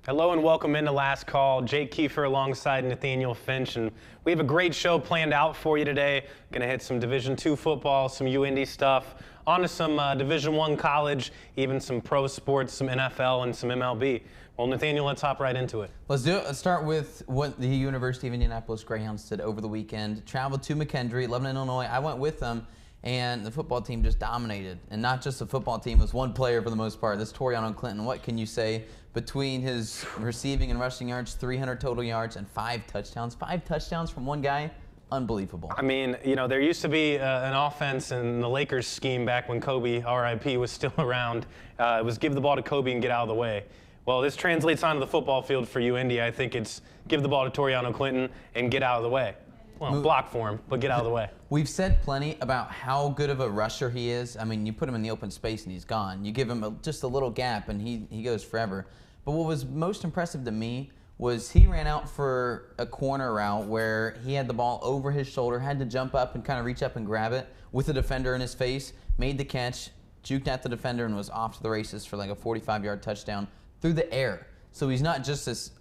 Hello and welcome into Last Call. Jake Keefer alongside Nathaniel Finch, and we have a great show planned out for you today. Going to hit some Division II football, some UINDY stuff, on to some Division I college, even some pro sports, some NFL, and some MLB. Well, Nathaniel, let's hop right into it. Let's do it. Let's start with what the University of Indianapolis Greyhounds did over the weekend. Traveled to McKendree, Lebanon, Illinois. I went with them, and the football team just dominated. And not just the football team, it was one player for the most part. This Toriano Clinton. What can you say? Between his receiving and rushing yards, 300 total yards, and 5 touchdowns. 5 touchdowns from one guy. Unbelievable. I mean, you know, there used to be an offense in the Lakers scheme back when Kobe, R.I.P., was still around. It was give the ball to Kobe and get out of the way. Well, this translates onto the football field for UIndy. I think it's give the ball to Toriano Clinton and get out of the way. Well, block for him, but get out of the way. We've said plenty about how good of a rusher he is. I mean, you put him in the open space and he's gone. You give him just a little gap and he goes forever. But what was most impressive to me was he ran out for a corner route where he had the ball over his shoulder, had to jump up and kind of reach up and grab it with the defender in his face, made the catch, juked at the defender, and was off to the races for like a 45-yard touchdown through the air. So he's not just this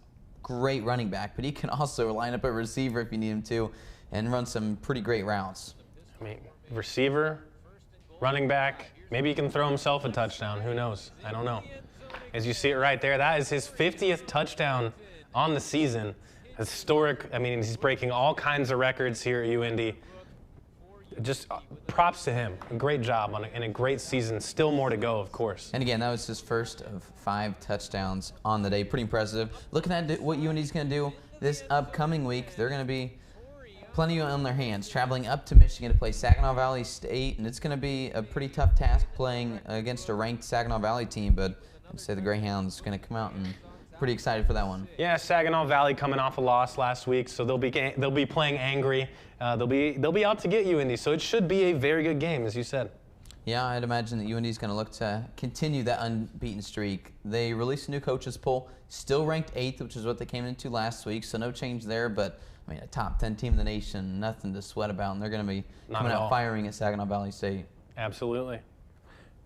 great running back, but he can also line up a receiver if you need him to and run some pretty great routes. I mean, receiver, running back, maybe he can throw himself a touchdown. Who knows? I don't know. As you see it right there, that is his 50th touchdown on the season. Historic. I mean, he's breaking all kinds of records here at UIndy. Just props to him. A great job in a great season. Still more to go, of course. And again, that was his first of 5 touchdowns on the day. Pretty impressive. Looking at what UIndy's going to do this upcoming week, they're going to be plenty on their hands, traveling up to Michigan to play Saginaw Valley State, and it's going to be a pretty tough task playing against a ranked Saginaw Valley team, but I'd say the Greyhounds are going to come out and pretty excited for that one. Yeah, Saginaw Valley coming off a loss last week, so they'll be playing angry. They'll be out to get UIndy, so it should be a very good game, as you said. Yeah, I'd imagine that UIndy's going to look to continue that unbeaten streak. They released a new coaches poll, still ranked 8th, which is what they came into last week, so no change there, but I mean, a top 10 team in the nation, nothing to sweat about, and they're going to be coming out firing at Saginaw Valley State. Absolutely.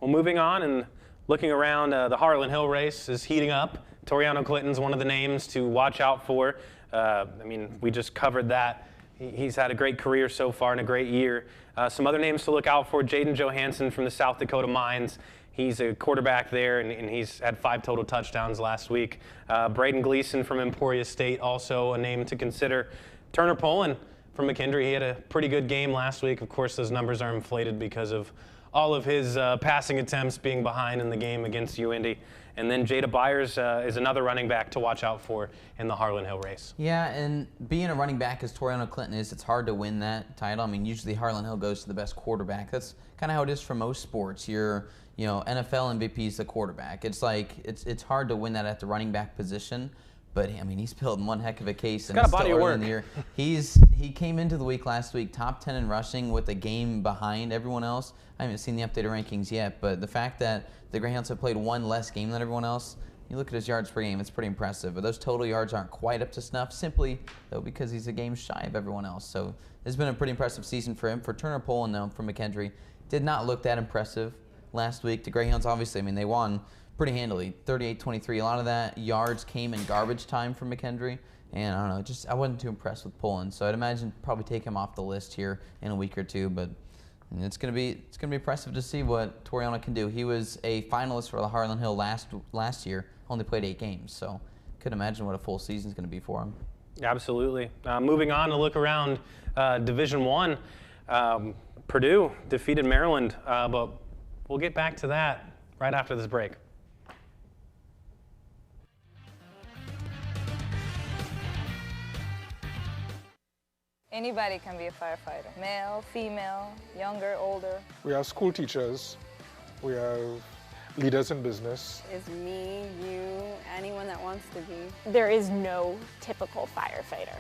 Well, moving on and looking around, the Harlan Hill race is heating up. Toriano Clinton's one of the names to watch out for. I mean, we just covered that. He's had a great career so far and a great year. Some other names to look out for, Jaden Johansson from the South Dakota Mines. He's a quarterback there, and he's had 5 total touchdowns last week. Braden Gleason from Emporia State, also a name to consider. Turner Poland from McKendree, he had a pretty good game last week. Of course, those numbers are inflated because of all of his passing attempts being behind in the game against UIndy. And then Jada Byers is another running back to watch out for in the Harlan Hill race. Yeah, and being a running back as Toriano Clinton is, it's hard to win that title. I mean, usually Harlan Hill goes to the best quarterback. That's kind of how it is for most sports. Your NFL MVP is the quarterback. It's like it's hard to win that at the running back position. But I mean, he's building one heck of a case. He's got a body of work. In the year. He came into the week last week top 10 in rushing with a game behind everyone else. I haven't seen the updated rankings yet, but the fact that the Greyhounds have played one less game than everyone else, you look at his yards per game, it's pretty impressive. But those total yards aren't quite up to snuff, simply though because he's a game shy of everyone else. So it's been a pretty impressive season for him. For Turner Poland, though, from McKendree, did not look that impressive last week. The Greyhounds, obviously, I mean, they won pretty handily, 38-23. A lot of that yards came in garbage time from McKendree, and I don't know, I wasn't too impressed with Poland. So I'd imagine probably take him off the list here in a week or two. But it's gonna be impressive to see what Toriano can do. He was a finalist for the Harlan Hill last year, only played 8 games, so could imagine what a full season's gonna be for him. Absolutely. Moving on to look around Division I, Purdue defeated Maryland, but we'll get back to that right after this break. Anybody can be a firefighter. Male, female, younger, older. We have school teachers. We have leaders in business. Is me, you, anyone that wants to be. There is no typical firefighter.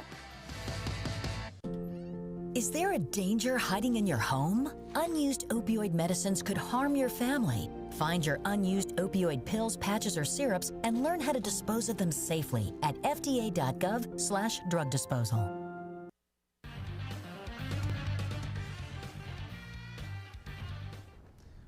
Is there a danger hiding in your home? Unused opioid medicines could harm your family. Find your unused opioid pills, patches, or syrups and learn how to dispose of them safely at fda.gov/drug disposal.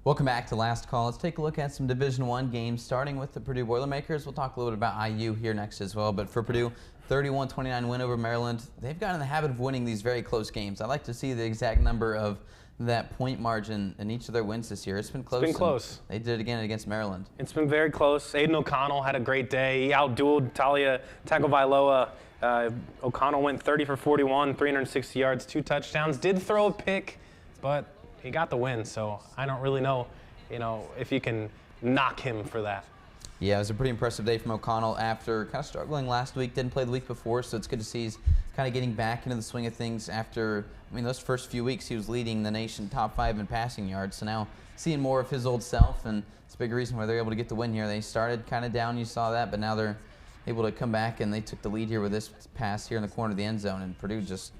Welcome back to Last Call. Let's take a look at some Division I games, starting with the Purdue Boilermakers. We'll talk a little bit about IU here next as well. But for Purdue, 31-29 win over Maryland. They've gotten in the habit of winning these very close games. I'd like to see the exact number of that point margin in each of their wins this year. It's been close. It's been close. They did it again against Maryland. It's been very close. Aiden O'Connell had a great day. He outdueled Talia Tagovailoa. O'Connell went 30 for 41, 360 yards, 2 touchdowns. Did throw a pick, but he got the win. So I don't really know, if you can knock him for that. Yeah, it was a pretty impressive day from O'Connell after kind of struggling last week. Didn't play the week before, so it's good to see he's kind of getting back into the swing of things after, those first few weeks he was leading the nation top 5 in passing yards. So now seeing more of his old self, and it's a big reason why they're able to get the win here. They started kind of down, you saw that, but now they're able to come back, and they took the lead here with this pass here in the corner of the end zone. And Purdue just,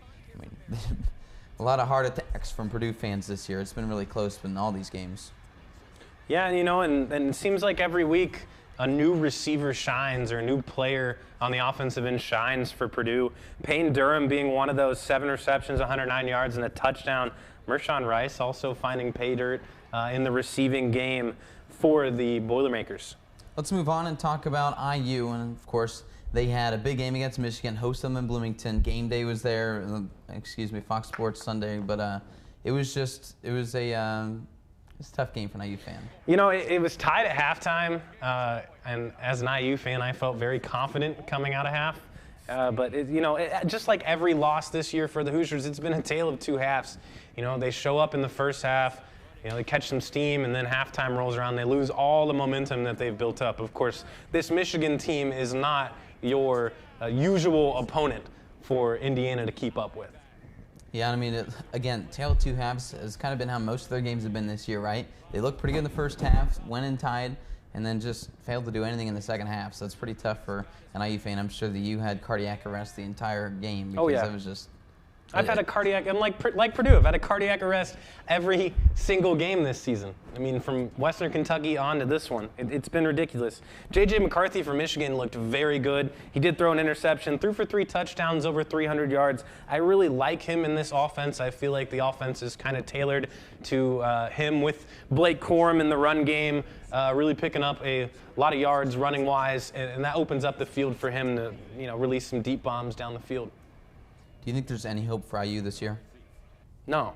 a lot of heart attacks from Purdue fans this year. It's been really close in all these games. Yeah, and it seems like every week a new receiver shines, or a new player on the offensive end shines for Purdue. Payne Durham being one of those, 7 receptions, 109 yards, and a touchdown. Mershawn Rice also finding pay dirt in the receiving game for the Boilermakers. Let's move on and talk about IU, and of course they had a big game against Michigan, host them in Bloomington. Game day was there, Fox Sports Sunday, but it was a tough game for an IU fan. It was tied at halftime, and as an IU fan, I felt very confident coming out of half. But just like every loss this year for the Hoosiers, it's been a tale of 2 halves. They show up in the first half, they catch some steam, and then halftime rolls around. They lose all the momentum that they've built up. Of course, this Michigan team is not your usual opponent for Indiana to keep up with. Yeah, again, tale of 2 halves has kind of been how most of their games have been this year, right? They looked pretty good in the first half, went and tied, and then just failed to do anything in the second half. So it's pretty tough for an IU fan. I'm sure that you had cardiac arrest the entire game because it was just. I've had a cardiac, and like Purdue, I've had a cardiac arrest every single game this season. From Western Kentucky on to this one. It's been ridiculous. J.J. McCarthy from Michigan looked very good. He did throw an interception, threw for 3 touchdowns, over 300 yards. I really like him in this offense. I feel like the offense is kind of tailored to him, with Blake Corum in the run game, really picking up a lot of yards running-wise, and that opens up the field for him to release some deep bombs down the field. Do you think there's any hope for IU this year? No.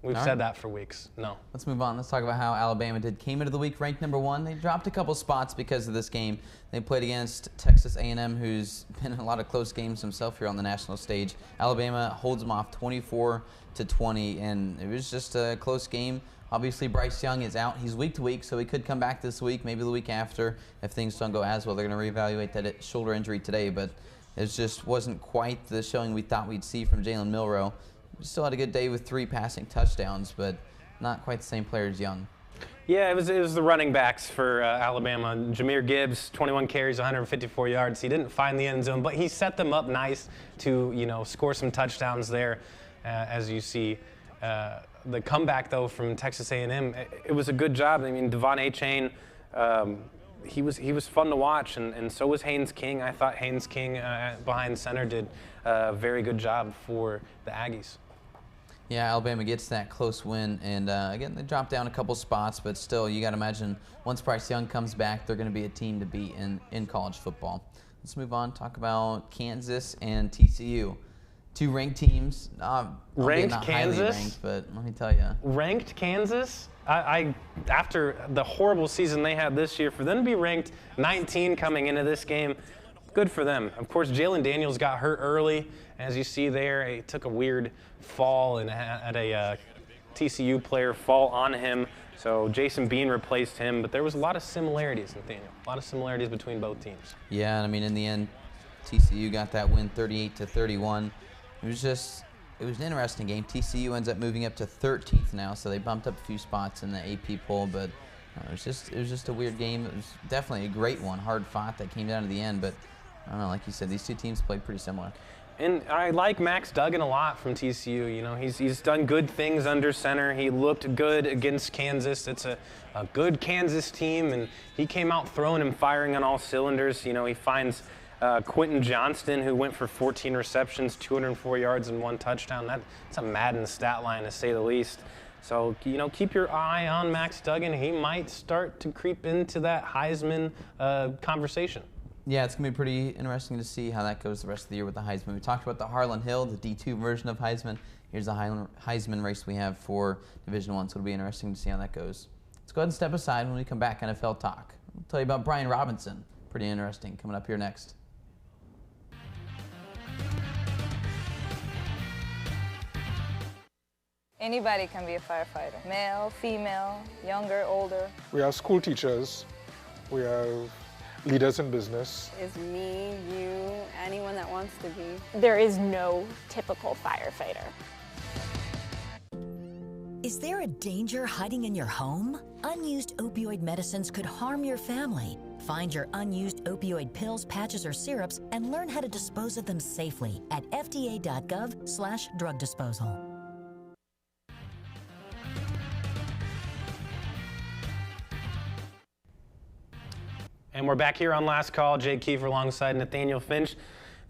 We've said that for weeks. No. Let's move on. Let's talk about how Alabama came into the week ranked number 1. They dropped a couple spots because of this game. They played against Texas A&M, who's been in a lot of close games himself here on the national stage. Alabama holds them off 24-20, and it was just a close game. Obviously, Bryce Young is out. He's week to week, so he could come back this week, maybe the week after. If things don't go as well, they're going to reevaluate that shoulder injury today, but it just wasn't quite the showing we thought we'd see from Jalen Milroe. We still had a good day with 3 passing touchdowns, but not quite the same player as Young. Yeah, it was the running backs for Alabama. Jahmyr Gibbs, 21 carries, 154 yards. He didn't find the end zone, but he set them up nice to score some touchdowns there, as you see. The comeback, though, from Texas A&M, it was a good job. Devon Achane, he was fun to watch, and so was Haynes King. I thought Haynes King behind center did a very good job for the Aggies. Yeah, Alabama gets that close win, and again, they dropped down a couple spots, but still, you got to imagine once Bryce Young comes back, they're going to be a team to beat in college football. Let's move on, talk about Kansas and TCU. 2 ranked teams. Ranked not Kansas? highly ranked, but let me tell you. Ranked Kansas? After the horrible season they had this year, for them to be ranked 19 coming into this game, good for them. Of course, Jalen Daniels got hurt early. As you see there, he took a weird fall and had a TCU player fall on him. So Jason Bean replaced him, but there was a lot of similarities, Nathaniel. A lot of similarities between both teams. Yeah, and in the end, TCU got that win 38-31. It was an interesting game. TCU ends up moving up to 13th now, so they bumped up a few spots in the AP poll, but it was just a weird game. It was definitely a great one, hard fought that came down to the end, but I don't know, like you said, these 2 teams played pretty similar. And I like Max Duggan a lot from TCU. He's done good things under center. He looked good against Kansas. It's a good Kansas team, and he came out throwing and firing on all cylinders. He finds Quentin Johnston, who went for 14 receptions, 204 yards, and 1 touchdown. That's a Madden stat line, to say the least. So, keep your eye on Max Duggan. He might start to creep into that Heisman conversation. Yeah, it's going to be pretty interesting to see how that goes the rest of the year with the Heisman. We talked about the Harlan Hill, the D2 version of Heisman. Here's the Heisman race we have for Division I, so it'll be interesting to see how that goes. Let's go ahead and step aside when we come back, NFL Talk. I'll tell you about Brian Robinson. Pretty interesting coming up here next. Anybody can be a firefighter. Male, female, younger, older. We have school teachers. We have leaders in business. Is me, you, anyone that wants to be. There is no typical firefighter. Is there a danger hiding in your home? Unused opioid medicines could harm your family. Find your unused opioid pills, patches, or syrups and learn how to dispose of them safely at fda.gov/drug disposal. And we're back here on Last Call. Jake Keefer alongside Nathaniel Finch.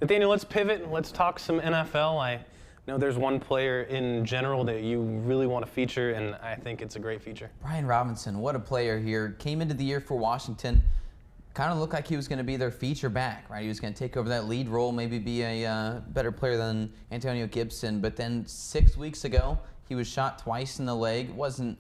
Nathaniel, let's pivot and let's talk some NFL. I know there's one player in general that you really want to feature, and I think it's a great feature. Brian Robinson, what a player here. Came into the year for Washington. Kind of looked like he was going to be their feature back, right? He was going to take over that lead role, maybe be a better player than Antonio Gibson. But then 6 weeks ago, he was shot twice in the leg. It wasn't,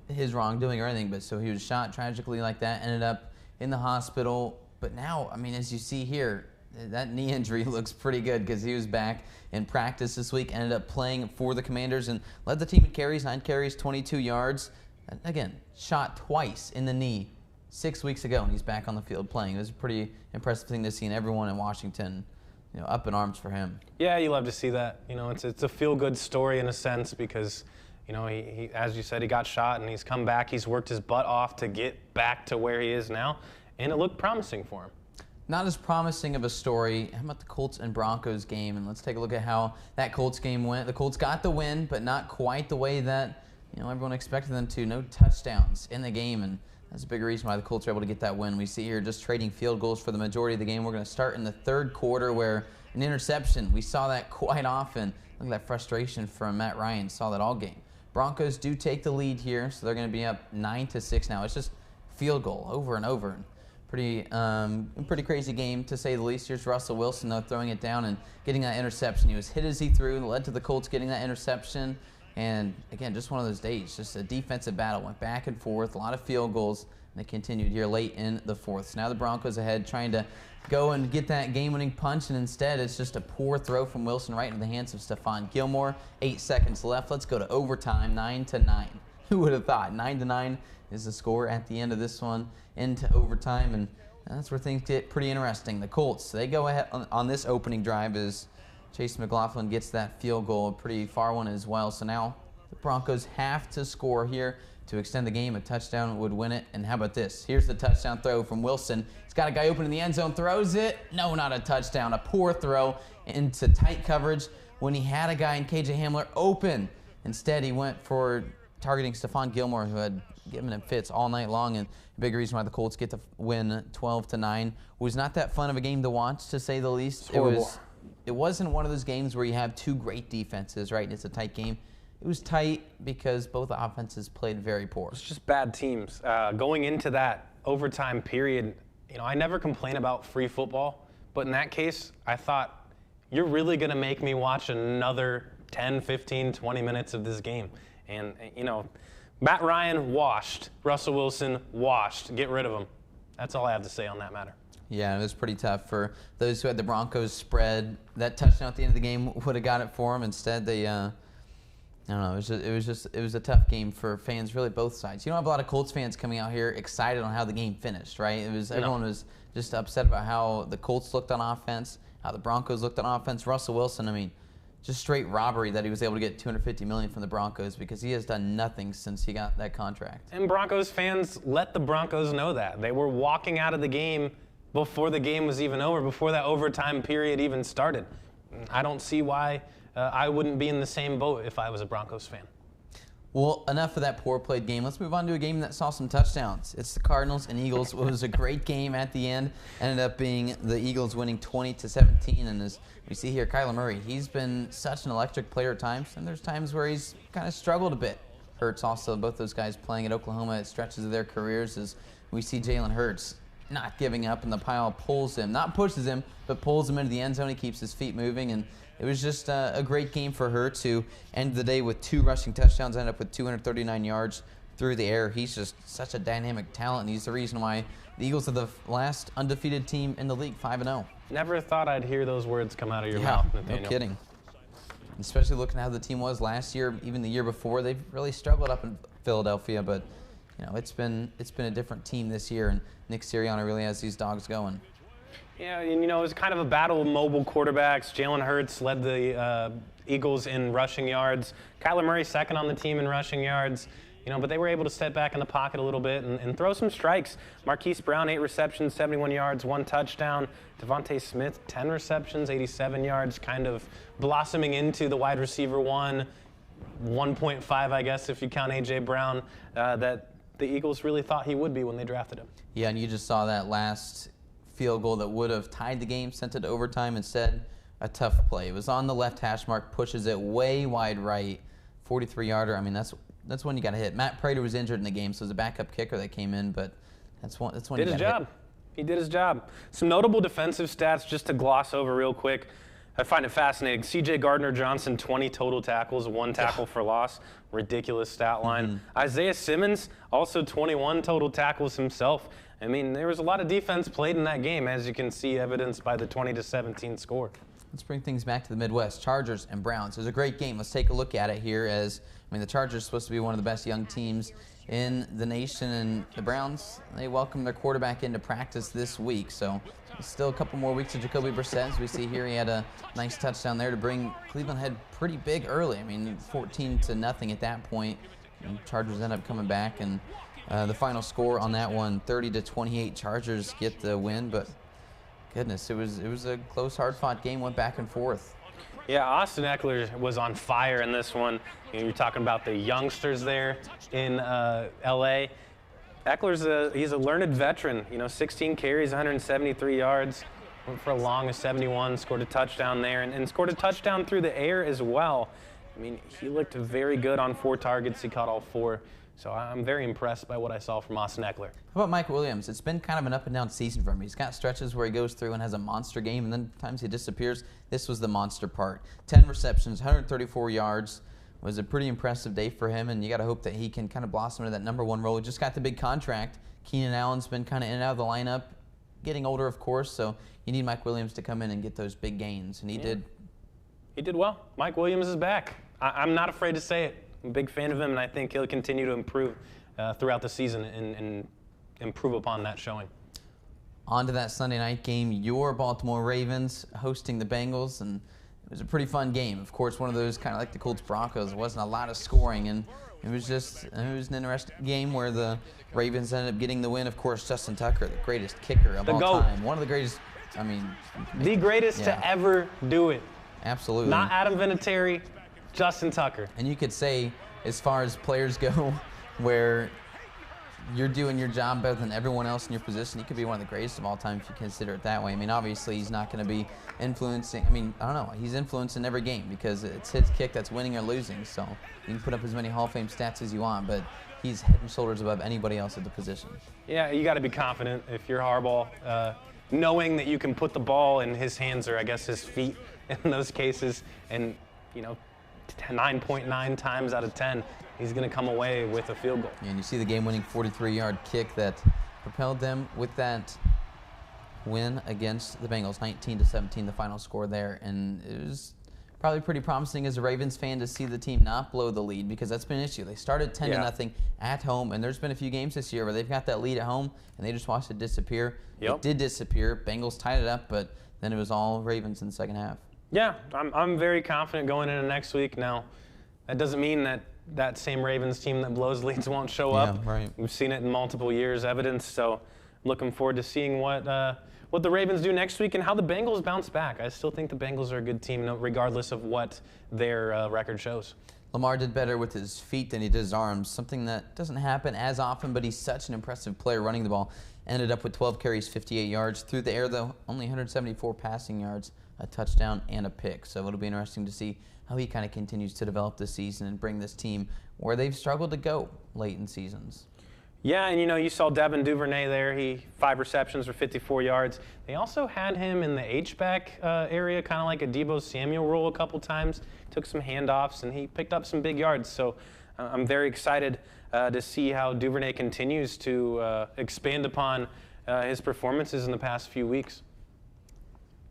his wrongdoing or anything, but so he was shot tragically like that, ended up in the hospital. But now, as you see here, that knee injury looks pretty good because he was back in practice this week, ended up playing for the Commanders and led the team in carries, 9 carries, 22 yards. And again, shot twice in the knee 6 weeks ago, and he's back on the field playing. It was a pretty impressive thing to see, and everyone in Washington, up in arms for him. Yeah, you love to see that. It's a feel-good story in a sense because, he, as you said, he got shot and he's come back. He's worked his butt off to get back to where he is now, and it looked promising for him. Not as promising of a story. How about the Colts and Broncos game? And let's take a look at how that Colts game went. The Colts got the win, but not quite the way that everyone expected them to. No touchdowns in the game, and that's a big reason why the Colts are able to get that win. We see here just trading field goals for the majority of the game. We're going to start in the third quarter where an interception. We saw that quite often. Look at that frustration from Matt Ryan. Saw that all game. Broncos do take the lead here, so they're going to be up 9-6 now. It's just field goal over and over. Pretty crazy game to say the least. Here's Russell Wilson though throwing it down and getting that interception. He was hit as he threw, led to the Colts getting that interception. And again, just one of those days, just a defensive battle. Went back and forth, a lot of field goals, and it continued here late in the fourth. So now the Broncos ahead trying to go and get that game-winning punch, and instead it's just a poor throw from Wilson right into the hands of Stephon Gilmore. 8 seconds left. Let's go to overtime, 9-9. Who would have thought? 9-9 is the score at the end of this one into overtime, and that's where things get pretty interesting. The Colts, they go ahead on this opening drive as Chase McLaughlin gets that field goal, a pretty far one as well. So now the Broncos have to score here to extend the game. A touchdown would win it. And how about this? Here's the touchdown throw from Wilson. He's got a guy open in the end zone, throws it. No, not a touchdown. A poor throw into tight coverage when he had a guy in KJ Hamler open. Instead, he went for targeting Stephon Gilmore, who had given him fits all night long, and a big reason why the Colts get to win 12-9. It was not that fun of a game to watch, to say the least. It wasn't one of those games where you have two great defenses, right? It's a tight game. It was tight because both offenses played very poor. It's just bad teams. Going into that overtime period, I never complain about free football, but in that case, I thought, you're really going to make me watch another 10, 15, 20 minutes of this game. And, Matt Ryan washed. Russell Wilson washed. Get rid of him. That's all I have to say on that matter. Yeah, it was pretty tough for those who had the Broncos spread. That touchdown at the end of the game would have got it for them. Instead, they, I don't know, it was a tough game for fans, really both sides. You don't have a lot of Colts fans coming out here excited on how the game finished, right? Everyone was just upset about how the Colts looked on offense, how the Broncos looked on offense. Russell Wilson, just straight robbery that he was able to get $250 million from the Broncos because he has done nothing since he got that contract. And Broncos fans let the Broncos know that. They were walking out of the game before the game was even over, before that overtime period even started. I don't see why I wouldn't be in the same boat if I was a Broncos fan. Well, enough of that poor played game. Let's move on to a game that saw some touchdowns. It's the Cardinals and Eagles. It was a great game at the end. Ended up being the Eagles winning 20-17. And as we see here, Kyler Murray, he's been such an electric player at times, and there's times where he's kind of struggled a bit. Hurts also, both those guys playing at Oklahoma at stretches of their careers, as we see Jalen Hurts not giving up, and the pile pulls him, not pushes him, but pulls him into the end zone. He keeps his feet moving, and it was just a great game for Hurts, who ended the day with 2 rushing touchdowns, ended up with 239 yards through the air. He's just such a dynamic talent, and he's the reason why the Eagles are the last undefeated team in the league, 5-0. Never thought I'd hear those words come out of your mouth, Nathaniel. No kidding. Especially looking at how the team was last year, even the year before. They've really struggled up in Philadelphia, but you know, it's been a different team this year, and Nick Sirianni really has these dogs going. Yeah, and you know, it was kind of a battle of mobile quarterbacks. Jalen Hurts led the Eagles in rushing yards. Kyler Murray second on the team in rushing yards. You know, but they were able to step back in the pocket a little bit and throw some strikes. Marquise Brown, 8 receptions, 71 yards, 1 touchdown. Devontae Smith, 10 receptions, 87 yards, kind of blossoming into the wide receiver 1.5, I guess, if you count A.J. Brown, that the Eagles really thought he would be when they drafted him. Yeah, and you just saw that last field goal that would have tied the game, sent it to overtime. Instead, a tough play. It was on the left hash mark, pushes it way wide right, 43-yarder. I mean, that's when you got to hit. Matt Prater was injured in the game, so it was a backup kicker that came in, but that's when did his job. He did his job. Some notable defensive stats just to gloss over real quick. I find it fascinating. C.J. Gardner-Johnson, 20 total tackles, 1 tackle for loss. Ridiculous stat line. Isaiah Simmons, also 21 total tackles himself. I mean, there was a lot of defense played in that game, as you can see evidenced by the 20-17 score. Let's bring things back to the Midwest. Chargers and Browns. It was a great game. Let's take a look at it here, as I mean, the Chargers are supposed to be one of the best young teams in the nation, and the Browns, they welcomed their quarterback into practice this week. So still a couple more weeks of Jacoby Brissett. As we see here, he had a nice touchdown there to bring Cleveland ahead pretty big early. I mean, 14-0 at that point. And Chargers end up coming back, and the final score on that one, 30-28. Chargers get the win, but goodness, it was a close, hard-fought game. Went back and forth. Yeah, Austin Eckler was on fire in this one. You know, you're talking about the youngsters there in L.A. Eckler's he's a learned veteran. You know, 16 carries, 173 yards, went for a long of 71, scored a touchdown there, and scored a touchdown through the air as well. I mean, he looked very good on 4 targets. He caught all 4. So I'm very impressed by what I saw from Austin Eckler. How about Mike Williams? It's been kind of an up-and-down season for him. He's got stretches where he goes through and has a monster game, and then times he disappears. This was the monster part. 10 receptions, 134 yards. Was a pretty impressive day for him, and you got to hope that he can kind of blossom into that #1 role. He just got the big contract. Keenan Allen's been kind of in and out of the lineup, getting older, of course, so you need Mike Williams to come in and get those big gains, and he did. He did well. Mike Williams is back. I'm not afraid to say it. I'm a big fan of him, and I think he'll continue to improve throughout the season and improve upon that showing. On to that Sunday night game, your Baltimore Ravens hosting the Bengals, and it was a pretty fun game. Of course, one of those kind of like the Colts-Broncos. It wasn't a lot of scoring, and it was an interesting game where the Ravens ended up getting the win. Of course, Justin Tucker, the greatest kicker of all time. One of the greatest, I mean. The greatest to ever do it. Absolutely. Not Adam Vinatieri, Justin Tucker. And you could say, as far as players go, where you're doing your job better than everyone else in your position, he could be one of the greatest of all time if you consider it that way. I mean, obviously, he's not going to be influencing. I mean, I don't know. He's influencing every game because it's his kick that's winning or losing. So you can put up as many Hall of Fame stats as you want, but he's head and shoulders above anybody else at the position. Yeah, you got to be confident if you're Harbaugh, knowing that you can put the ball in his hands, or I guess his feet in those cases, and, you know, 9.9 times out of 10, he's going to come away with a field goal. And you see the game-winning 43-yard kick that propelled them with that win against the Bengals, 19-17, the final score there. And it was probably pretty promising as a Ravens fan to see the team not blow the lead, because that's been an issue. They started 10-0 at home, and there's been a few games this year where they've got that lead at home, and they just watched it disappear. It did disappear. Bengals tied it up, but then it was all Ravens in the second half. Yeah, I'm very confident going into next week. Now, that doesn't mean that same Ravens team that blows leads won't show up. Yeah, right. We've seen it in multiple years, evidence. So I'm looking forward to seeing what the Ravens do next week and how the Bengals bounce back. I still think the Bengals are a good team, regardless of what their record shows. Lamar did better with his feet than he did his arms, something that doesn't happen as often, but he's such an impressive player running the ball. Ended up with 12 carries, 58 yards. Through the air, though, only 174 passing yards, a touchdown, and a pick. So it'll be interesting to see how he kind of continues to develop this season and bring this team where they've struggled to go late in seasons. Yeah, and you saw Devin Duvernay there. He 5 receptions for 54 yards. They also had him in the H-back area, kind of like a Deebo Samuel role a couple times. Took some handoffs, and he picked up some big yards. So I'm very excited to see how Duvernay continues to expand upon his performances in the past few weeks.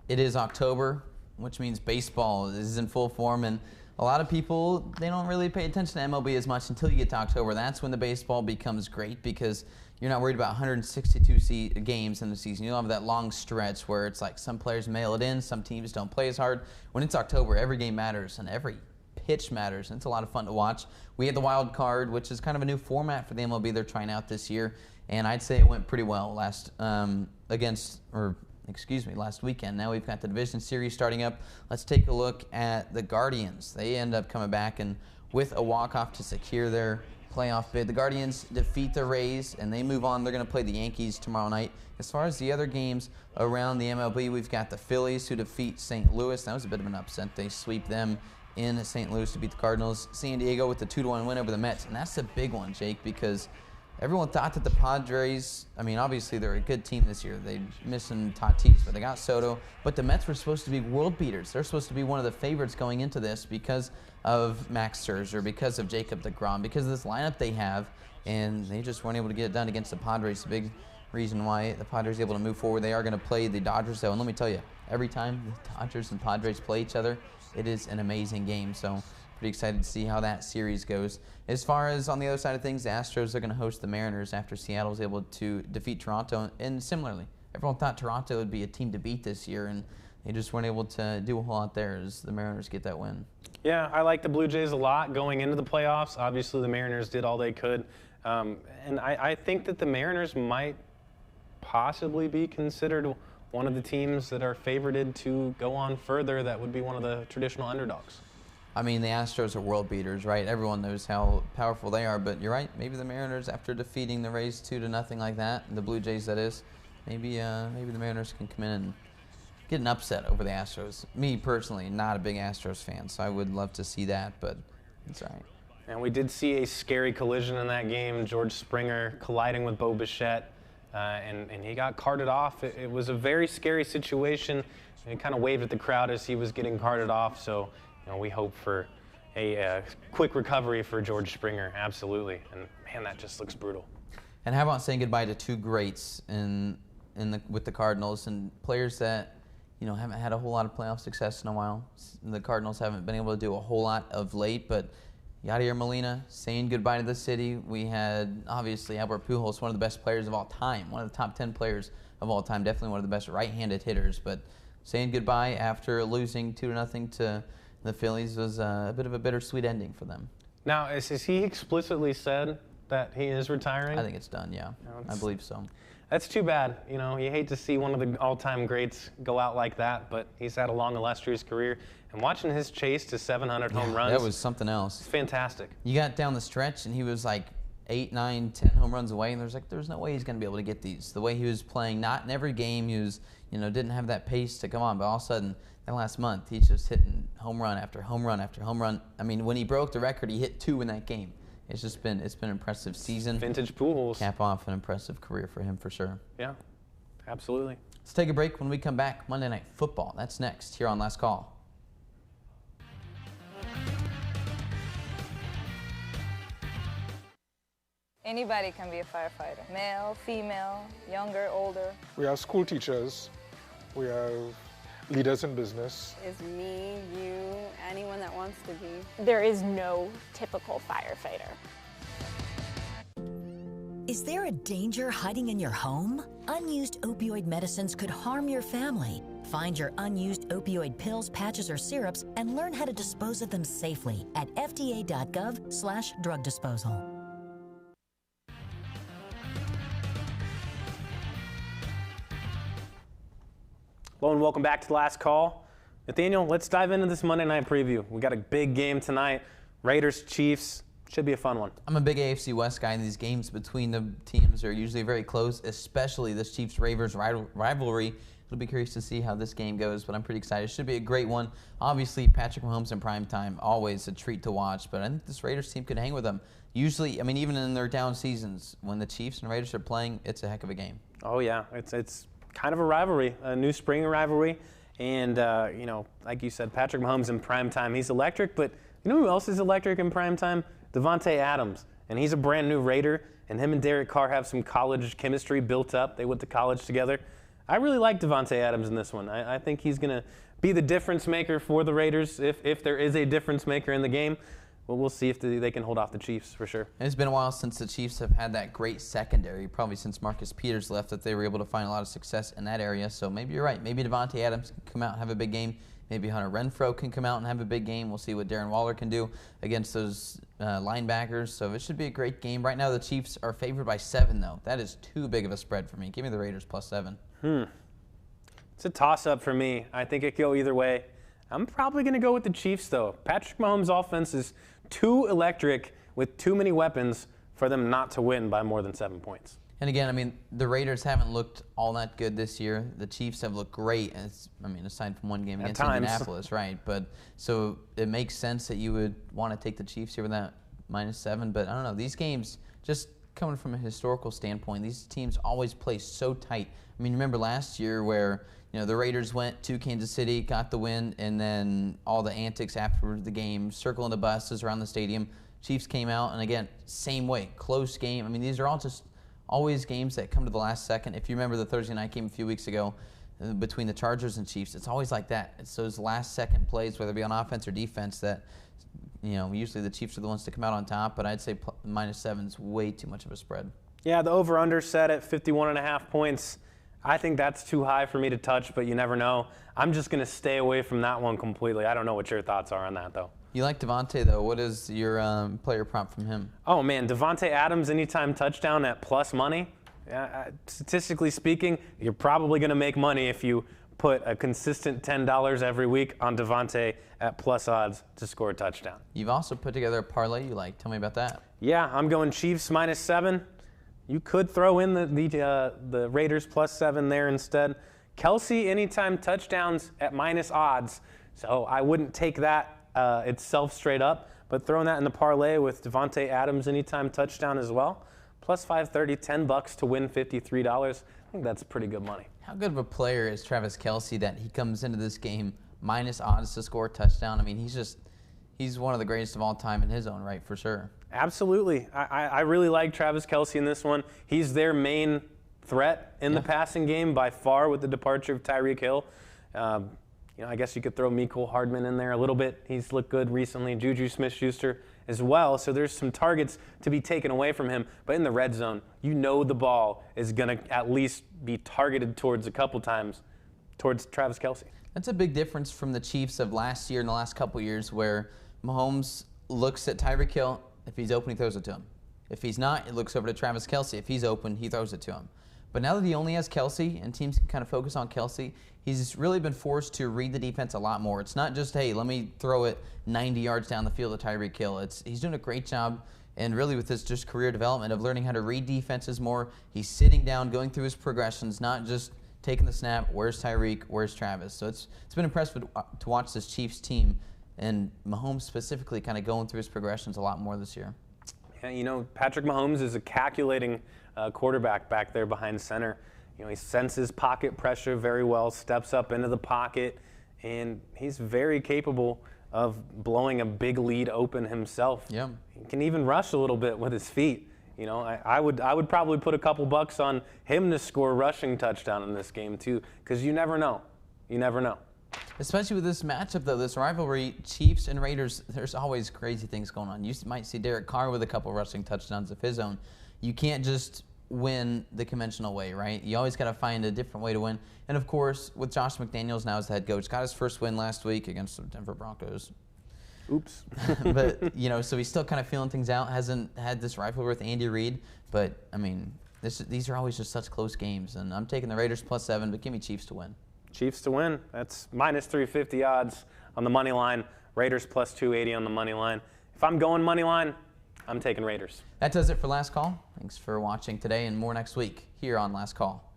It is October, which means baseball is in full form, and a lot of people, they don't really pay attention to MLB as much until you get to October. That's when the baseball becomes great because you're not worried about 162 games in the season. You'll have that long stretch where it's like some players mail it in, some teams don't play as hard. When it's October, every game matters and every pitch matters, and it's a lot of fun to watch. We had the wild card, which is kind of a new format for the MLB they're trying out this year, and I'd say it went pretty well last weekend. Now we've got the division series starting up. Let's take a look at the Guardians. They end up coming back and with a walk-off to secure their playoff bid. The Guardians defeat the Rays and they move on. They're going to play the Yankees tomorrow night. As far as the other games around the MLB, we've got the Phillies who defeat St. Louis. That was a bit of an upset. They sweep them in St. Louis to beat the Cardinals. San Diego with the 2-1 win over the Mets. And that's a big one, Jake, because everyone thought that the Padres, I mean, obviously they're a good team this year. They're missing Tatis, but they got Soto. But the Mets were supposed to be world beaters. They're supposed to be one of the favorites going into this because of Max Scherzer, because of Jacob deGrom, because of this lineup they have, and they just weren't able to get it done against the Padres. The big reason why the Padres are able to move forward. They are going to play the Dodgers, though, and let me tell you, every time the Dodgers and Padres play each other, it is an amazing game. So pretty excited to see how that series goes. As far as on the other side of things, the Astros are going to host the Mariners after Seattle was able to defeat Toronto. And similarly, everyone thought Toronto would be a team to beat this year, and they just weren't able to do a whole lot there as the Mariners get that win. Yeah, I like the Blue Jays a lot going into the playoffs. Obviously, the Mariners did all they could. And I think that the Mariners might possibly be considered one of the teams that are favorited to go on further. That would be one of the traditional underdogs. I mean, the Astros are world beaters, right? Everyone knows how powerful they are, but you're right. Maybe the Mariners, after defeating the Rays 2-0 like that, the Blue Jays that is, maybe the Mariners can come in and get an upset over the Astros. Me personally, not a big Astros fan, so I would love to see that, but it's all right. And we did see a scary collision in that game. George Springer colliding with Bo Bichette, and he got carted off. It was a very scary situation. He kind of waved at the crowd as he was getting carted off, so we hope for a quick recovery for George Springer, absolutely. And man, that just looks brutal. And how about saying goodbye to two greats with the Cardinals and players that haven't had a whole lot of playoff success in a while. The Cardinals haven't been able to do a whole lot of late, but Yadier Molina saying goodbye to the city. We had obviously Albert Pujols, one of the best players of all time, one of the top 10 players of all time, definitely one of the best right-handed hitters. But saying goodbye after losing 2-0 to the Phillies was a bit of a bittersweet ending for them. Now, has he explicitly said that he is retiring? I think it's done, yeah. I believe so. That's too bad. You hate to see one of the all-time greats go out like that, but he's had a long, illustrious career. And watching his chase to 700 home runs, that was something else. It's fantastic. You got down the stretch, and he was like 8, 9, 10 home runs away, and there's no way he's going to be able to get these. The way he was playing, not in every game, he was, didn't have that pace to come on, but all of a sudden, that last month, he's just hitting home run after home run after home run. I mean, when he broke the record, he hit 2 in that game. It's been an impressive season. Vintage Pujols. Cap off an impressive career for him for sure. Yeah, absolutely. Let's take a break. When we come back, Monday Night Football. That's next here on Last Call. Anybody can be a firefighter. Male, female, younger, older. We have school teachers. We have leaders in business. Is me, you, anyone that wants to be. There is no typical firefighter. Is there a danger hiding in your home? Unused opioid medicines could harm your family. Find your unused opioid pills, patches, or syrups and learn how to dispose of them safely at fda.gov/drug disposal. Hello and welcome back to the Last Call. Nathaniel, let's dive into this Monday night preview. We got a big game tonight. Raiders, Chiefs. Should be a fun one. I'm a big AFC West guy, and these games between the teams are usually very close, especially this Chiefs-Ravens rivalry. It'll be curious to see how this game goes, but I'm pretty excited. It should be a great one. Obviously, Patrick Mahomes in prime time, always a treat to watch, but I think this Raiders team could hang with them. Usually, I mean, even in their down seasons, when the Chiefs and Raiders are playing, it's a heck of a game. Oh, yeah. It's kind of a rivalry, a new spring rivalry. And, you know, like you said, Patrick Mahomes in prime time, he's electric, but you know who else is electric in prime time? Davante Adams. And he's a brand new Raider, and him and Derek Carr have some college chemistry built up. They went to college together. I really like Davante Adams in this one. I think he's going to be the difference maker for the Raiders if there is a difference maker in the game. Well, we'll see if they can hold off the Chiefs for sure. And it's been a while since the Chiefs have had that great secondary, probably since Marcus Peters left, that they were able to find a lot of success in that area. So maybe you're right. Maybe Davante Adams can come out and have a big game. Maybe Hunter Renfrow can come out and have a big game. We'll see what Darren Waller can do against those linebackers. So it should be a great game. Right now the Chiefs are favored by 7, though. That is too big of a spread for me. Give me the Raiders plus 7. It's a toss-up for me. I think it could go either way. I'm probably going to go with the Chiefs, though. Patrick Mahomes' offense is too electric with too many weapons for them not to win by more than 7 points. And again, I mean, the Raiders haven't looked all that good this year. The Chiefs have looked great, I mean, aside from one game against Indianapolis, right? But so it makes sense that you would want to take the Chiefs here with that -7. But I don't know, these games, just coming from a historical standpoint, these teams always play so tight. I mean, remember last year where, you know, the Raiders went to Kansas City, got the win, and then all the antics after the game, circling the buses around the stadium. Chiefs came out, and again, same way, close game. I mean, these are all just always games that come to the last second. If you remember the Thursday night game a few weeks ago between the Chargers and Chiefs, it's always like that. It's those last-second plays, whether it be on offense or defense, that, you know, usually the Chiefs are the ones to come out on top, but I'd say -7 is way too much of a spread. Yeah, the over-under set at 51.5 points. I think that's too high for me to touch, but you never know. I'm just going to stay away from that one completely. I don't know what your thoughts are on that, though. You like Davante, though. What is your player prop from him? Oh, man, Davante Adams anytime touchdown at plus money. Statistically speaking, you're probably going to make money if you put a consistent $10 every week on Davante at plus odds to score a touchdown. You've also put together a parlay you like. Tell me about that. Yeah, I'm going Chiefs -7. You could throw in the Raiders +7 there instead. Kelsey anytime touchdowns at minus odds, so I wouldn't take that itself straight up, but throwing that in the parlay with Davante Adams anytime touchdown as well, +530, $10 to win $53. I think that's pretty good money. How good of a player is Travis Kelsey that he comes into this game minus odds to score a touchdown? I mean, he's one of the greatest of all time in his own right, for sure. Absolutely. I really like Travis Kelsey in this one. He's their main threat in the passing game by far with the departure of Tyreek Hill. You know, I guess you could throw Mecole Hardman in there a little bit. He's looked good recently. Juju Smith-Schuster as well. So there's some targets to be taken away from him. But in the red zone, you know the ball is going to at least be targeted towards a couple times towards Travis Kelsey. That's a big difference from the Chiefs of last year and the last couple years where Mahomes looks at Tyreek Hill. If he's open, he throws it to him. If he's not, it looks over to Travis Kelsey. If he's open, he throws it to him. But now that he only has Kelsey and teams can kind of focus on Kelsey, he's really been forced to read the defense a lot more. It's not just, hey, let me throw it 90 yards down the field to Tyreek Hill. He's doing a great job, and really with his just career development of learning how to read defenses more. He's sitting down, going through his progressions, not just taking the snap, where's Tyreek, where's Travis. So it's been impressive to watch this Chiefs team, and Mahomes specifically kind of going through his progressions a lot more this year. Yeah, you know, Patrick Mahomes is a calculating quarterback back there behind center. You know, he senses pocket pressure very well, steps up into the pocket, and he's very capable of blowing a big lead open himself. Yeah. He can even rush a little bit with his feet. You know, I would probably put a couple bucks on him to score a rushing touchdown in this game too, because you never know. You never know. Especially with this matchup, though, this rivalry, Chiefs and Raiders, there's always crazy things going on. You might see Derek Carr with a couple rushing touchdowns of his own. You can't just win the conventional way, right? You always got to find a different way to win. And, of course, with Josh McDaniels now as the head coach, got his first win last week against the Denver Broncos. Oops. But, you know, so he's still kind of feeling things out, hasn't had this rivalry with Andy Reid. But, I mean, these are always just such close games. And I'm taking the Raiders +7, but give me Chiefs to win. Chiefs to win. That's -350 odds on the money line. Raiders +280 on the money line. If I'm going money line, I'm taking Raiders. That does it for Last Call. Thanks for watching today, and more next week here on Last Call.